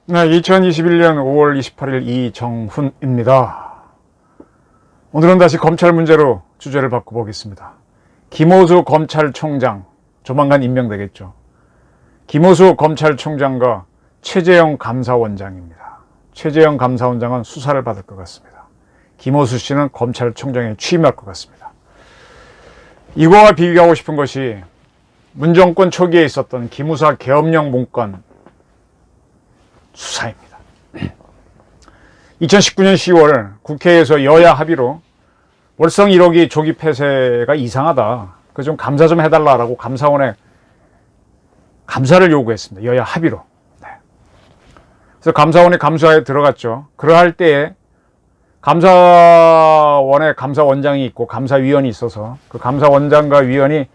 네, 2021년 5월 28일 이정훈입니다. 오늘은 다시 검찰 문제로 주제를 바꿔보겠습니다. 김호수 검찰총장 조만간 임명되겠죠. 김호수 검찰총장과 최재형 감사원장입니다. 최재형 감사원장은 수사를 받을 것 같습니다. 김호수 씨는 검찰총장에 취임할 것 같습니다. 이거와 비교하고 싶은 것이 문정권 초기에 있었던 기무사 계엄령 문건 수사입니다. 2019년 10월 국회에서 여야 합의로 월성 1호기 조기 폐쇄가 이상하다. 그 좀 감사 좀 해달라고 감사원에 감사를 요구했습니다. 여야 합의로. 네. 그래서 감사원이 감사에 들어갔죠. 그러할 때에 감사원에 감사원장이 있고 감사위원이 있어서 그 감사원장과 위원이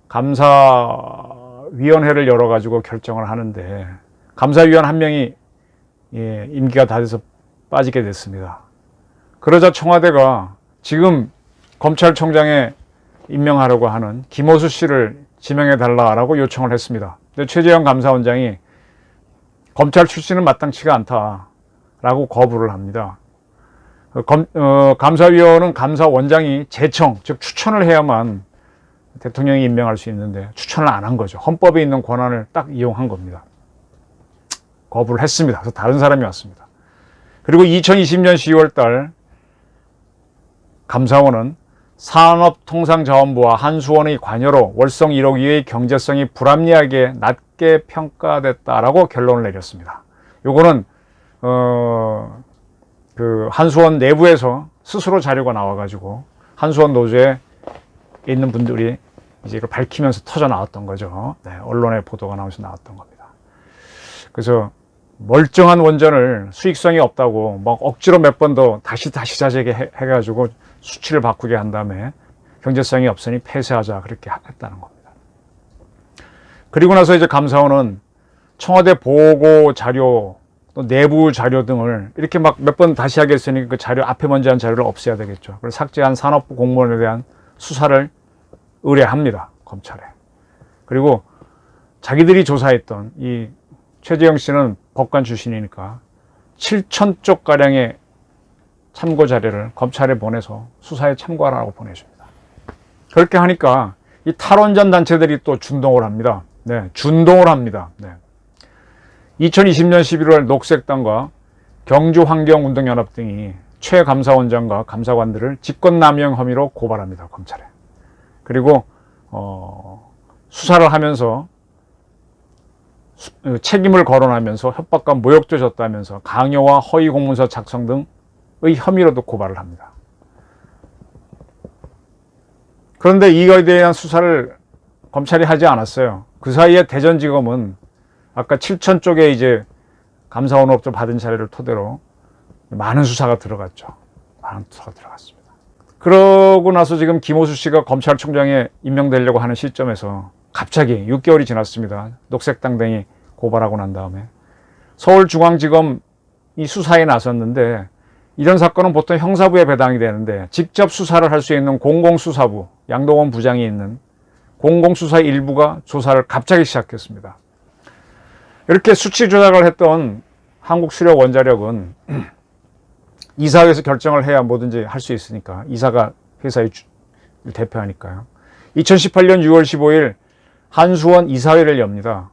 감사위원회를 열어가지고 결정을 하는데 감사위원 한 명이 임기가 다 돼서 빠지게 됐습니다. 그러자 청와대가 지금 검찰총장에 임명하려고 하는 김호수 씨를 지명해달라고 요청을 했습니다. 근데 최재형 감사원장이 검찰 출신은 마땅치가 않다라고 거부를 합니다. 감사위원은 감사원장이 제청, 즉 추천을 해야만 대통령이 임명할 수 있는데 추천을 안 한 거죠. 헌법에 있는 권한을 딱 이용한 겁니다. 거부를 했습니다. 그래서 다른 사람이 왔습니다. 그리고 2020년 10월 달 감사원은 산업통상자원부와 한수원의 관여로 월성 1호기의 경제성이 불합리하게 낮게 평가됐다라고 결론을 내렸습니다. 요거는 그 한수원 내부에서 스스로 자료가 나와가지고 한수원 노조에 있는 분들이 이제 이걸 밝히면서 터져 나왔던 거죠. 네, 언론에 보도가 나오면서 나왔던 겁니다. 그래서 멀쩡한 원전을 수익성이 없다고 막 억지로 몇 번 더 다시 자재게 해가지고 수치를 바꾸게 한 다음에 경제성이 없으니 폐쇄하자 그렇게 했다는 겁니다. 그리고 나서 이제 감사원은 청와대 보고 자료 또 내부 자료 등을 이렇게 막 몇 번 다시 하겠으니 그 자료 앞에 먼저 한 자료를 없애야 되겠죠. 그래서 삭제한 산업부 공무원에 대한 수사를 의뢰합니다. 검찰에. 그리고 자기들이 조사했던 이 최재형 씨는 법관 출신이니까 7,000쪽가량의 참고 자료를 검찰에 보내서 수사에 참고하라고 보내줍니다. 그렇게 하니까 이 탈원전 단체들이 또 준동을 합니다. 네, 준동을 합니다. 네. 2020년 11월 녹색당과 경주환경운동연합 등이 최 감사원장과 감사관들을 직권남용 혐의로 고발합니다. 검찰에. 그리고 수사를 하면서 책임을 거론하면서 협박과 모욕도 줬다면서 강요와 허위 공문서 작성 등의 혐의로도 고발을 합니다. 그런데 이거에 대한 수사를 검찰이 하지 않았어요. 그 사이에 대전지검은 아까 7,000쪽의 이제 감사원으로부터 받은 자료를 토대로 많은 수사가 들어갔죠. 많은 수사가 들어갔습니다. 그러고 나서 지금 김호수 씨가 검찰총장에 임명되려고 하는 시점에서 갑자기 6개월이 지났습니다. 녹색당 등이 고발하고 난 다음에 서울중앙지검이 수사에 나섰는데 이런 사건은 보통 형사부에 배당이 되는데 직접 수사를 할 수 있는 공공수사부, 양동원 부장이 있는 공공수사 일부가 조사를 갑자기 시작했습니다. 이렇게 수치 조작을 했던 한국수력원자력은 이사회에서 결정을 해야 뭐든지 할 수 있으니까 이사가 회사의 대표하니까요. 2018년 6월 15일 한수원 이사회를 엽니다.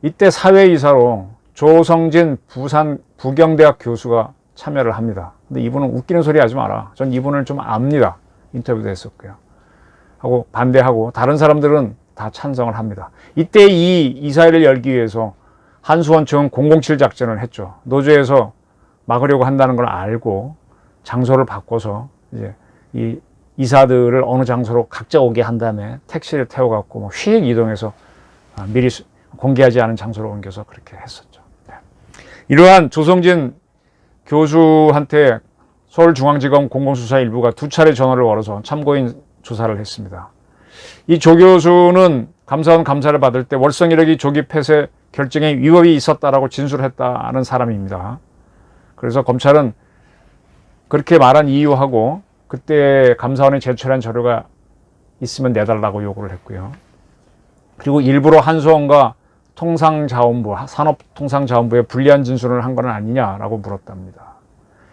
이때 사회이사로 조성진 부산 부경대학 교수가 참여를 합니다. 근데 이분은 웃기는 소리 하지 마라. 전 이분을 좀 압니다. 인터뷰도 했었고요. 하고 반대하고 다른 사람들은 다 찬성을 합니다. 이때 이 이사회를 열기 위해서 한수원청은 007 작전을 했죠. 노조에서 막으려고 한다는 걸 알고 장소를 바꿔서 이제 이 이사들을 어느 장소로 각자 오게 한 다음에 택시를 태워갖고 뭐 휙 이동해서 미리 공개하지 않은 장소로 옮겨서 그렇게 했었죠. 네. 이러한 조성진 교수한테 서울중앙지검 공공수사 일부가 2차례 전화를 걸어서 참고인 조사를 했습니다. 이 조 교수는 감사원 감사를 받을 때 월성 1호기 조기 폐쇄 결정에 위법이 있었다라고 진술했다는 사람입니다. 그래서 검찰은 그렇게 말한 이유하고 그때 감사원에 제출한 자료가 있으면 내달라고 요구를 했고요. 그리고 일부러 한수원과 통상자원부, 산업통상자원부에 불리한 진술을 한 건 아니냐라고 물었답니다.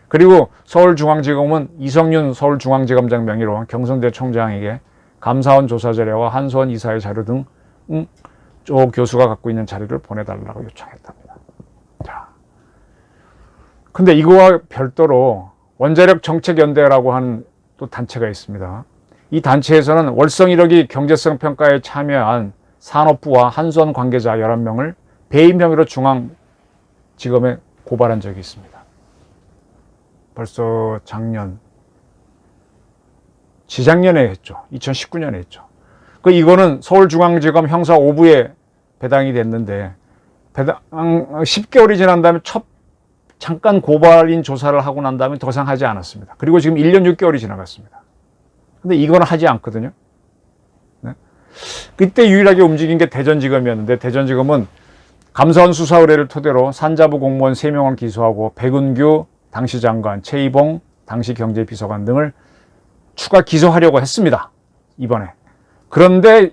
그리고 서울중앙지검은 이성윤 서울중앙지검장 명의로 경성대 총장에게 감사원 조사 자료와 한수원 이사의 자료 등 조 교수가 갖고 있는 자료를 보내달라고 요청했답니다. 자, 근데 이거와 별도로 원자력 정책연대라고 하는 또 단체가 있습니다. 이 단체에서는 월성 1호기 경제성 평가에 참여한 산업부와 한수원 관계자 11명을 배임 혐의로 중앙지검에 고발한 적이 있습니다. 벌써 지작년에 했죠. 2019년에 했죠. 이거는 서울중앙지검 형사 5부에 배당이 됐는데 10개월이 지난 다음에 잠깐 고발인 조사를 하고 난 다음에 더 이상 하지 않았습니다. 그리고 지금 1년 6개월이 지나갔습니다. 근데 이거는 하지 않거든요. 네? 그때 유일하게 움직인 게 대전지검이었는데 대전지검은 감사원 수사 의뢰를 토대로 산자부 공무원 3명을 기소하고 백운규 당시 장관, 최이봉 당시 경제비서관 등을 추가 기소하려고 했습니다. 이번에. 그런데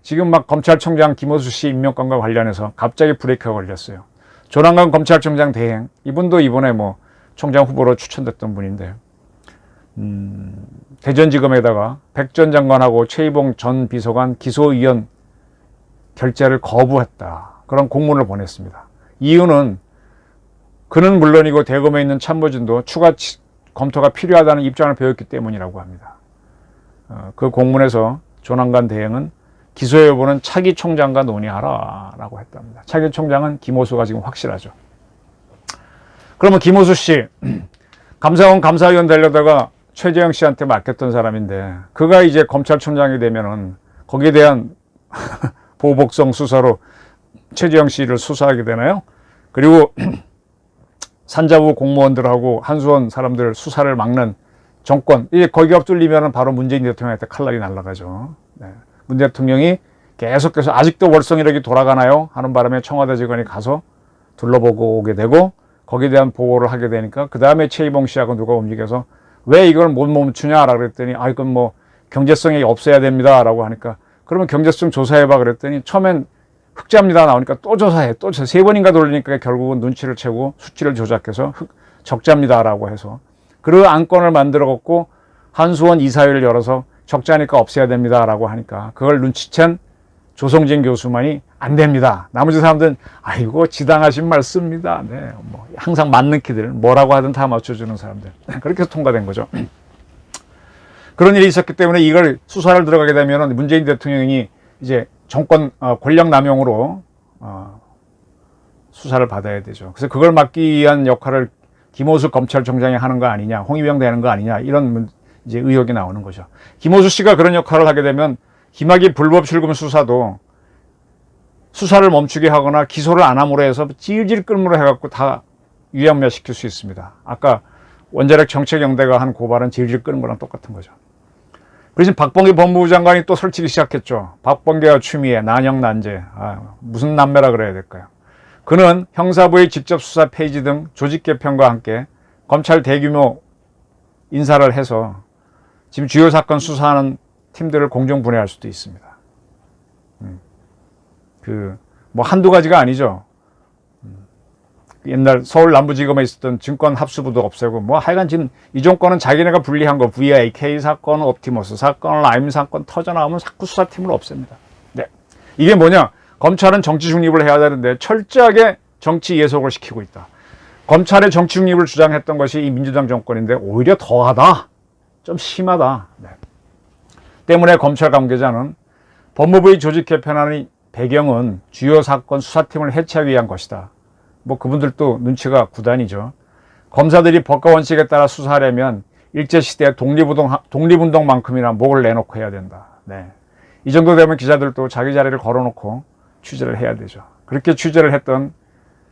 지금 막 검찰총장 김호수 씨 임명권과 관련해서 갑자기 브레이크가 걸렸어요. 조남관 검찰총장 대행, 이분도 이번에 뭐 총장 후보로 추천됐던 분인데 대전지검에다가 백 전 장관하고 최이봉 전 비서관 기소 의견 결재를 거부했다. 그런 공문을 보냈습니다. 이유는 그는 물론이고 대검에 있는 참모진도 추가 검토가 필요하다는 입장을 배웠기 때문이라고 합니다. 그 공문에서 조남관 대행은 기소 여부는 차기 총장과 논의하라라고 했답니다. 차기 총장은 김호수가 지금 확실하죠. 그러면 김호수 씨, 감사원 감사위원 되려다가 최재형 씨한테 맡겼던 사람인데 그가 이제 검찰총장이 되면은 거기에 대한 보복성 수사로 최재형 씨를 수사하게 되나요? 그리고 산자부 공무원들하고 한수원 사람들 수사를 막는 정권, 이게 거기가 뚫리면 바로 문재인 대통령한테 칼날이 날아가죠. 네. 문 대통령이 계속해서 아직도 월성 1호기 돌아가나요? 하는 바람에 청와대 직원이 가서 둘러보고 오게 되고 거기에 대한 보고를 하게 되니까 그 다음에 최이봉 씨하고 누가 움직여서 왜 이걸 못 멈추냐라고 그랬더니 이건 뭐 경제성이 없어야 됩니다라고 하니까 그러면 경제성 조사해봐 그랬더니 처음엔 흑자입니다 나오니까 또 조사해 또 3번인가 돌리니까 결국은 눈치를 채고 수치를 조작해서 적자입니다라고 해서 그 안건을 만들어 갖고 한수원 이사회를 열어서 적자니까 없애야 됩니다라고 하니까 그걸 눈치챈 조성진 교수만이 안 됩니다. 나머지 사람들은 아이고 지당하신 말씀입니다. 네, 뭐 항상 맞는 키들 뭐라고 하든 다 맞춰주는 사람들 그렇게 해서 통과된 거죠. 그런 일이 있었기 때문에 이걸 수사를 들어가게 되면 문재인 대통령이 이제 정권 권력 남용으로 수사를 받아야 되죠. 그래서 그걸 막기 위한 역할을 김호수 검찰총장이 하는 거 아니냐, 홍위병 되는 거 아니냐 이런 이제 의혹이 나오는 거죠. 김호수 씨가 그런 역할을 하게 되면 김학의 불법 출금 수사도 수사를 멈추게 하거나 기소를 안 함으로 해서 질질 끌므로 해갖고 다 유양멸시킬 수 있습니다. 아까 원자력 정책연대가 한 고발은 질질 끄는 거랑 똑같은 거죠. 그래서 박범계 법무부 장관이 또 설치기 시작했죠. 박범계와 추미애, 난영, 난제. 무슨 남매라 그래야 될까요? 그는 형사부의 직접 수사 폐지 등 조직 개편과 함께 검찰 대규모 인사를 해서 지금 주요 사건 수사하는 팀들을 공정 분해할 수도 있습니다. 뭐 한두 가지가 아니죠. 옛날 서울 남부지검에 있었던 증권 합수부도 없애고 뭐 하여간 지금 이 정권은 자기네가 분리한 거 VIK 사건, 옵티머스 사건, 라임 사건 터져나오면 자꾸 수사팀을 없앱니다. 네. 이게 뭐냐? 검찰은 정치 중립을 해야 되는데 철저하게 정치 예속을 시키고 있다. 검찰의 정치 중립을 주장했던 것이 이 민주당 정권인데 오히려 더하다. 좀 심하다. 네. 때문에 검찰 관계자는 법무부의 조직 개편안의 배경은 주요 사건 수사팀을 해체하기 위한 것이다. 뭐 그분들도 눈치가 구단이죠. 검사들이 법과 원칙에 따라 수사하려면 일제시대 독립운동만큼이나 목을 내놓고 해야 된다. 네. 이 정도 되면 기자들도 자기 자리를 걸어놓고 취재를 해야 되죠. 그렇게 취재를 했던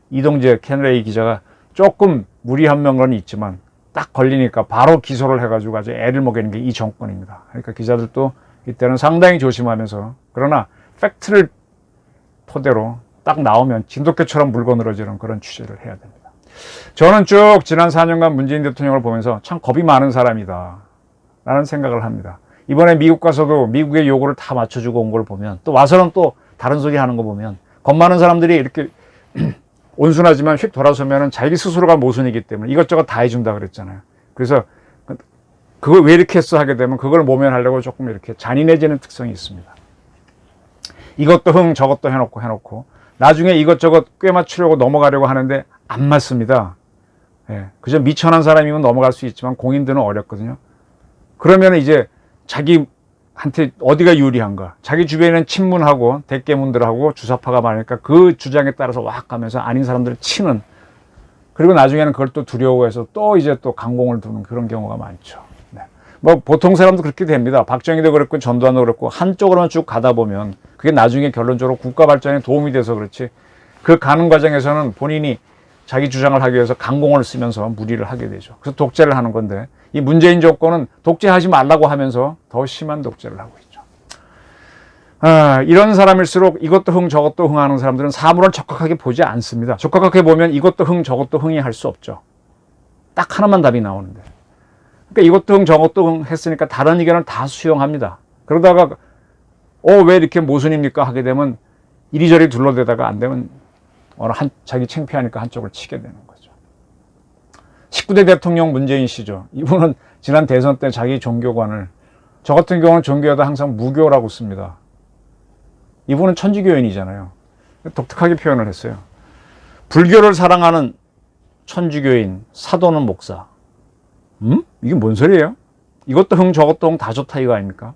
이동재 캔레이 기자가 조금 무리한 면은 있지만 딱 걸리니까 바로 기소를 해가지고 아주 애를 먹이는 게 이 정권입니다. 그러니까 기자들도 이때는 상당히 조심하면서 그러나 팩트를 토대로 딱 나오면 진돗개처럼 물고 늘어지는 그런 취재를 해야 됩니다. 저는 쭉 지난 4년간 문재인 대통령을 보면서 참 겁이 많은 사람이다 라는 생각을 합니다. 이번에 미국 가서도 미국의 요구를 다 맞춰주고 온 걸 보면, 또 와서는 또 다른 소리 하는 거 보면, 겁 많은 사람들이 이렇게 온순하지만 휙 돌아서면 자기 스스로가 모순이기 때문에 이것저것 다 해준다 그랬잖아요. 그래서 그걸 왜 이렇게 했어 하게 되면 그걸 모면하려고 조금 이렇게 잔인해지는 특성이 있습니다. 이것도 저것도 해놓고 나중에 이것저것 꽤 맞추려고 넘어가려고 하는데 안 맞습니다. 예, 그저 미천한 사람이면 넘어갈 수 있지만 공인들은 어렵거든요. 그러면 이제 자기한테 어디가 유리한가, 자기 주변에는 친문하고 대깨문들하고 주사파가 많으니까 그 주장에 따라서 왁 가면서 아닌 사람들을 치는, 그리고 나중에는 그걸 또 두려워해서 또 이제 또 강공을 두는 그런 경우가 많죠. 네. 뭐 보통 사람도 그렇게 됩니다. 박정희도 그렇고 전두환도 그렇고 한쪽으로만 쭉 가다 보면 그게 나중에 결론적으로 국가 발전에 도움이 돼서 그렇지, 그 가는 과정에서는 본인이 자기 주장을 하기 위해서 강공을 쓰면서 무리를 하게 되죠. 그래서 독재를 하는 건데, 이 문재인 정권은 독재하지 말라고 하면서 더 심한 독재를 하고 있죠. 이런 사람일수록 이것도 저것도 하는 사람들은 사물을 적확하게 보지 않습니다. 적확하게 보면 이것도 저것도 할 수 없죠. 딱 하나만 답이 나오는데. 그러니까 이것도 저것도 했으니까 다른 의견을 다 수용합니다. 그러다가 왜 이렇게 모순입니까 하게 되면 이리저리 둘러대다가 안 되면 자기 창피하니까 한쪽을 치게 되는 거죠. 19대 대통령 문재인 씨죠. 이분은 지난 대선 때 자기 종교관을, 저 같은 경우는 종교에다 항상 무교라고 씁니다. 이분은 천주교인이잖아요. 독특하게 표현을 했어요. 불교를 사랑하는 천주교인, 사도는 목사. 이게 뭔 소리예요? 이것도 저것도 다 좋다 이거 아닙니까?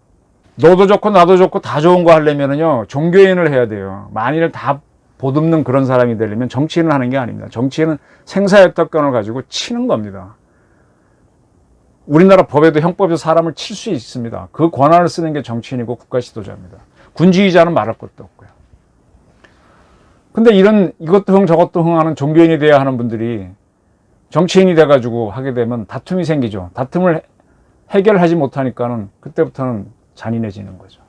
너도 좋고 나도 좋고 다 좋은 거 하려면요 종교인을 해야 돼요. 만일 다 보듬는 그런 사람이 되려면 정치인을 하는 게 아닙니다. 정치인은 생사협력권을 가지고 치는 겁니다. 우리나라 법에도 형법에서 사람을 칠 수 있습니다. 그 권한을 쓰는 게 정치인이고 국가 지도자입니다. 군주의자는 말할 것도 없고요. 근데 이것도 저것도 하는 종교인이 돼야 하는 분들이 정치인이 돼가지고 하게 되면 다툼이 생기죠. 다툼을 해결하지 못하니까는 그때부터는 잔인해지는 거죠.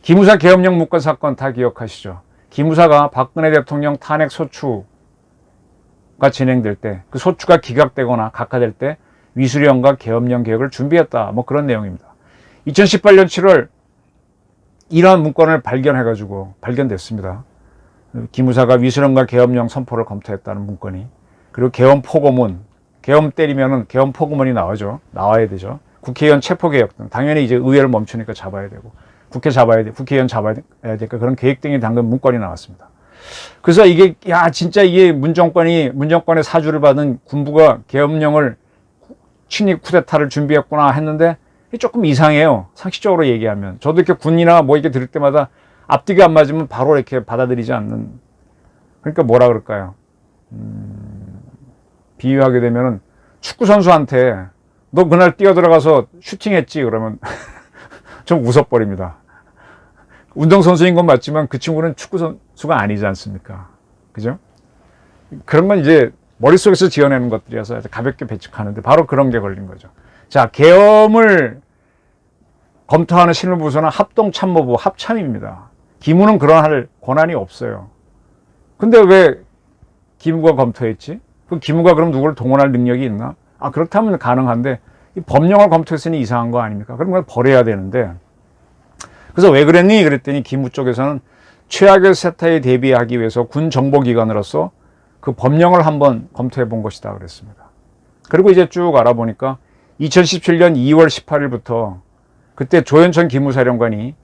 기무사 계엄령 문건 사건 다 기억하시죠? 기무사가 박근혜 대통령 탄핵 소추가 진행될 때, 그 소추가 기각되거나 각하될 때 위수령과 계엄령 개혁을 준비했다. 뭐 그런 내용입니다. 2018년 7월 이러한 문건을 발견됐습니다. 기무사가 위수령과 계엄령 선포를 검토했다는 문건이. 그리고 계엄 포고문, 계엄 때리면은 계엄 포고문이 나와야 되죠. 국회의원 체포개혁 등, 당연히 이제 의회를 멈추니까 잡아야 되고, 국회의원 잡아야 되니까 그런 계획 등이 담긴 문건이 나왔습니다. 그래서 이게, 진짜 이게 문정권의 사주를 받은 군부가 계엄령을 친입 쿠데타를 준비했구나 했는데, 이게 조금 이상해요. 상식적으로 얘기하면. 저도 이렇게 군이나 뭐 이렇게 들을 때마다 앞뒤가 안 맞으면 바로 이렇게 받아들이지 않는, 그러니까 뭐라 그럴까요? 비유하게 되면은 축구선수한테 너 그날 뛰어들어가서 슈팅했지 그러면 좀 웃어버립니다. 운동선수인 건 맞지만 그 친구는 축구선수가 아니지 않습니까? 그죠? 그런 건 이제 머릿속에서 지어내는 것들이어서 가볍게 배척하는데 바로 그런 게 걸린 거죠. 자, 계엄을 검토하는 실무부서는 합동참모부, 합참입니다. 기무는 그런 권한이 없어요. 근데 왜 기무가 검토했지? 그 기무가 그럼 누구를 동원할 능력이 있나? 그렇다면 가능한데 이 법령을 검토했으니 이상한 거 아닙니까? 그럼 그걸 버려야 되는데, 그래서 왜 그랬니? 그랬더니 기무 쪽에서는 최악의 세타에 대비하기 위해서 군 정보기관으로서 그 법령을 한번 검토해 본 것이다 그랬습니다. 그리고 이제 쭉 알아보니까 2017년 2월 18일부터 그때 조현천 기무사령관이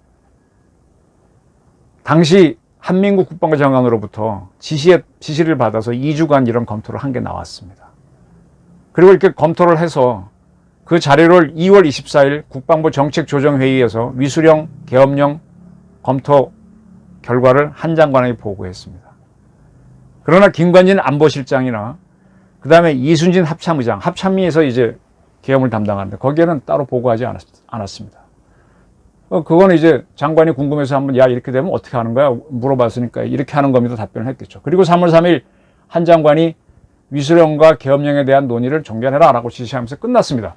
당시 한민국 국방부 장관으로부터 지시를 받아서 2주간 이런 검토를 한 게 나왔습니다. 그리고 이렇게 검토를 해서 그 자료를 2월 24일 국방부 정책조정회의에서 위수령, 계엄령 검토 결과를 한 장관에게 보고했습니다. 그러나 김관진 안보실장이나 그 다음에 이순진 합참의장, 합참위에서 이제 계엄을 담당하는데 거기에는 따로 보고하지 않았습니다. 그거는 이제 장관이 궁금해서 한번 이렇게 되면 어떻게 하는 거야? 물어봤으니까 이렇게 하는 겁니다. 답변을 했겠죠. 그리고 3월 3일 한 장관이 위수령과 계엄령에 대한 논의를 종결해라 라고 지시하면서 끝났습니다.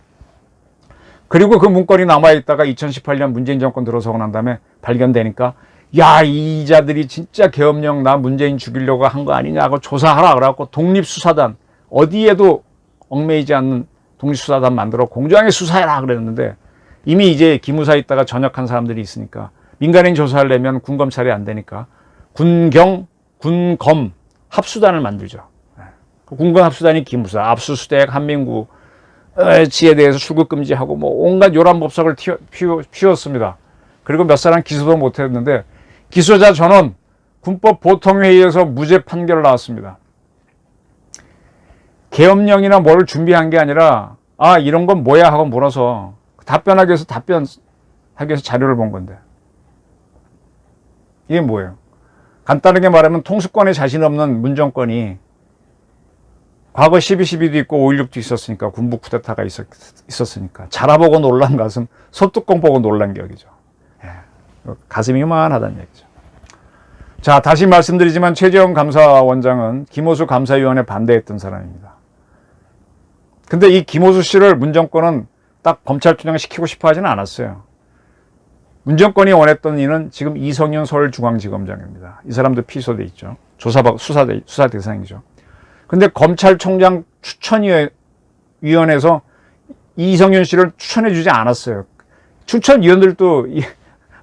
그리고 그 문건이 남아있다가 2018년 문재인 정권 들어서고 난 다음에 발견되니까 이 자들이 진짜 계엄령 나 문재인 죽이려고 한 거 아니냐고 조사하라 그래갖고 독립수사단, 어디에도 얽매이지 않는 독립수사단 만들어 공정하게 수사해라 그랬는데 이미 이제 기무사에 있다가 전역한 사람들이 있으니까 민간인 조사를 내면 군검찰이 안 되니까 군경, 군검 합수단을 만들죠. 군검 합수단이 기무사, 압수수색, 한민구 지에 대해서 출국 금지하고 뭐 온갖 요란법석을 피웠습니다. 그리고 몇 사람 기소도 못했는데 기소자 전원 군법 보통회의에서 무죄 판결 나왔습니다. 계엄령이나 뭘 준비한 게 아니라 아 이런 건 뭐야 하고 물어서 답변하기 위해서 자료를 본 건데 이게 뭐예요? 간단하게 말하면 통수권에 자신 없는 문정권이 과거 12.12도 있고 5.16도 있었으니까 군부 쿠데타가 있었으니까 자라보고 놀란 가슴 소뚜껑 보고 놀란 격이죠. 가슴이 요만하다는 얘기죠. 자, 다시 말씀드리지만 최재형 감사원장은 김호수 감사위원회 반대했던 사람입니다. 근데 이 김호수 씨를 문정권은 딱 검찰 투쟁시키고 싶어 하지는 않았어요. 문정권이 원했던 이는 지금 이성윤 서울중앙지검장입니다. 이 사람도 피소돼 있죠. 수사 대상이죠. 근데 검찰총장 추천위원회에서 이성윤 씨를 추천해 주지 않았어요. 추천위원들도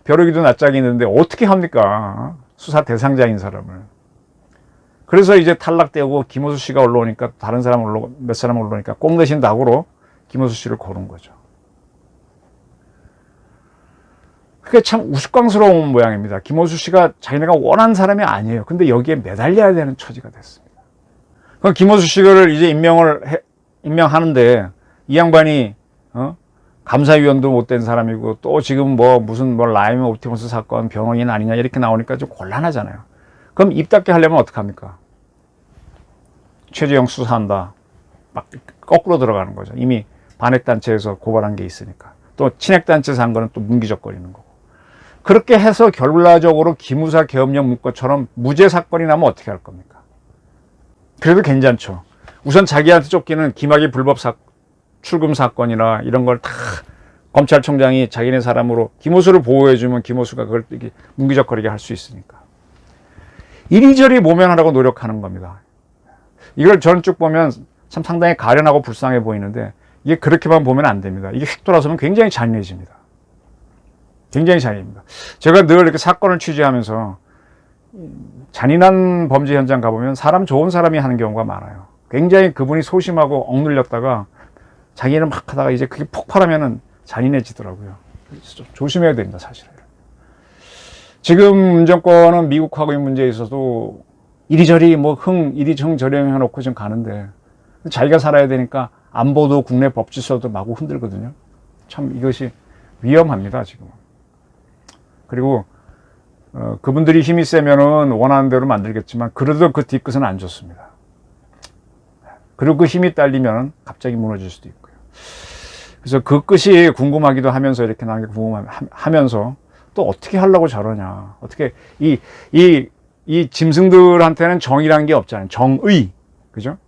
벼르기도 낯짝이 있는데 어떻게 합니까? 수사 대상자인 사람을. 그래서 이제 탈락되고 김호수 씨가 올라오니까 다른 사람 몇 사람 올라오니까 꼭 대신 낙으로 김호수 씨를 고른 거죠. 그게 참 우스꽝스러운 모양입니다. 김호수 씨가 자기네가 원하는 사람이 아니에요. 근데 여기에 매달려야 되는 처지가 됐습니다. 그럼 김호수 씨를 이제 임명하는데 이 양반이 감사위원도 못된 사람이고 또 지금 무슨 라임 옵티머스 사건 변호인 아니냐 이렇게 나오니까 좀 곤란하잖아요. 그럼 입 닫게 하려면 어떡합니까? 최재형 수사한다. 막 거꾸로 들어가는 거죠. 이미 반핵단체에서 고발한 게 있으니까. 또 친핵단체에서 한 거는 또 문기적거리는 거고. 그렇게 해서 결과적으로 기무사 계엄령 문건처럼 무죄 사건이 나면 어떻게 할 겁니까? 그래도 괜찮죠. 우선 자기한테 쫓기는 김학의 불법 출금 사건이나 이런 걸 다 검찰총장이 자기네 사람으로 김호수를 보호해주면 김호수가 그걸 이렇게 문기적거리게 할 수 있으니까. 이리저리 모면하라고 노력하는 겁니다. 이걸 저는 쭉 보면 참 상당히 가련하고 불쌍해 보이는데 이게 그렇게만 보면 안 됩니다. 이게 휙 돌아서면 굉장히 잔인해집니다. 굉장히 잔인합니다. 제가 늘 이렇게 사건을 취재하면서 잔인한 범죄 현장 가보면 사람 좋은 사람이 하는 경우가 많아요. 굉장히 그분이 소심하고 억눌렸다가 자기는 막 하다가 이제 그게 폭발하면은 잔인해지더라고요. 조심해야 됩니다, 사실은. 지금 문정권은 미국하고 이 문제에 있어서도 이리저리 이리저리 저리 해놓고 좀 가는데 자기가 살아야 되니까 안보도 국내 법 질서도 마구 흔들거든요. 참 이것이 위험합니다, 지금. 그리고 그분들이 힘이 세면은 원하는 대로 만들겠지만 그래도 그 뒤끝은 안 좋습니다. 그리고 그 힘이 딸리면 갑자기 무너질 수도 있고요. 그래서 그 끝이 궁금하기도 하면서 이렇게 나게 궁금하면서 또 어떻게 하려고 저러냐. 어떻게 이 짐승들한테는 정의라는 게 없잖아요. 정의. 그죠?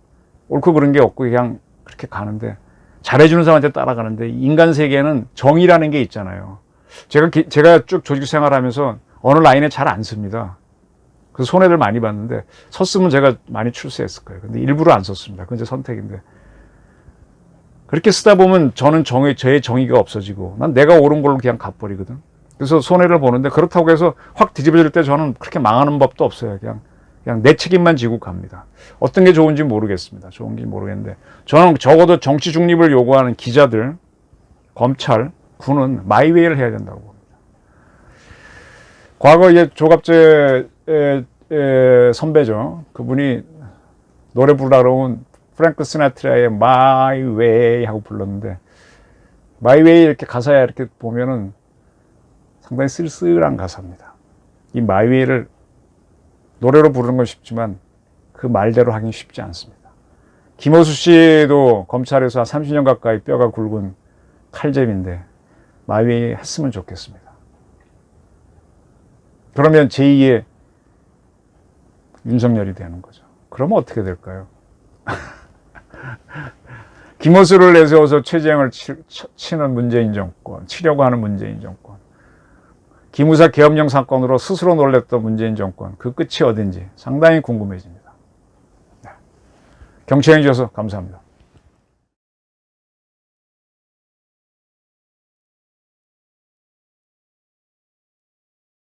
옳고 그런 게 없고 그냥 그렇게 가는데 잘해주는 사람한테 따라가는데 인간 세계에는 정의라는 게 있잖아요. 제가 쭉 조직 생활하면서 어느 라인에 잘 안 씁니다. 그래서 손해를 많이 봤는데 섰으면 제가 많이 출세했을 거예요. 근데 일부러 안 썼습니다. 그건 제 선택인데 그렇게 쓰다 보면 저는 저의 정의가 없어지고 난 내가 옳은 걸로 그냥 가버리거든. 그래서 손해를 보는데 그렇다고 해서 확 뒤집어질 때 저는 그렇게 망하는 법도 없어요. 그냥 내 책임만 지고 갑니다. 어떤 게 좋은지 모르겠습니다. 좋은지 모르겠는데 저는 적어도 정치 중립을 요구하는 기자들, 검찰, 군은 마이웨이를 해야 된다고 봅니다. 과거 조갑재 선배죠. 그분이 노래 부르라고 온 프랭크 시나트라의 My Way 하고 불렀는데 My Way 이렇게 가사에 이렇게 보면은 상당히 쓸쓸한 가사입니다. 이 My Way를 노래로 부르는 건 쉽지만 그 말대로 하긴 쉽지 않습니다. 김호수 씨도 검찰에서 한 30년 가까이 뼈가 굵은 칼잼인데 My Way 했으면 좋겠습니다. 그러면 제2의 윤석열이 되는 거죠. 그러면 어떻게 될까요? 김호수를 내세워서 최재형을 치는 문재인 정권, 치려고 하는 문재인 정권, 기무사 계엄령 사건으로 스스로 놀랬던 문재인 정권, 그 끝이 어딘지 상당히 궁금해집니다. 네. 경청해 주셔서 감사합니다.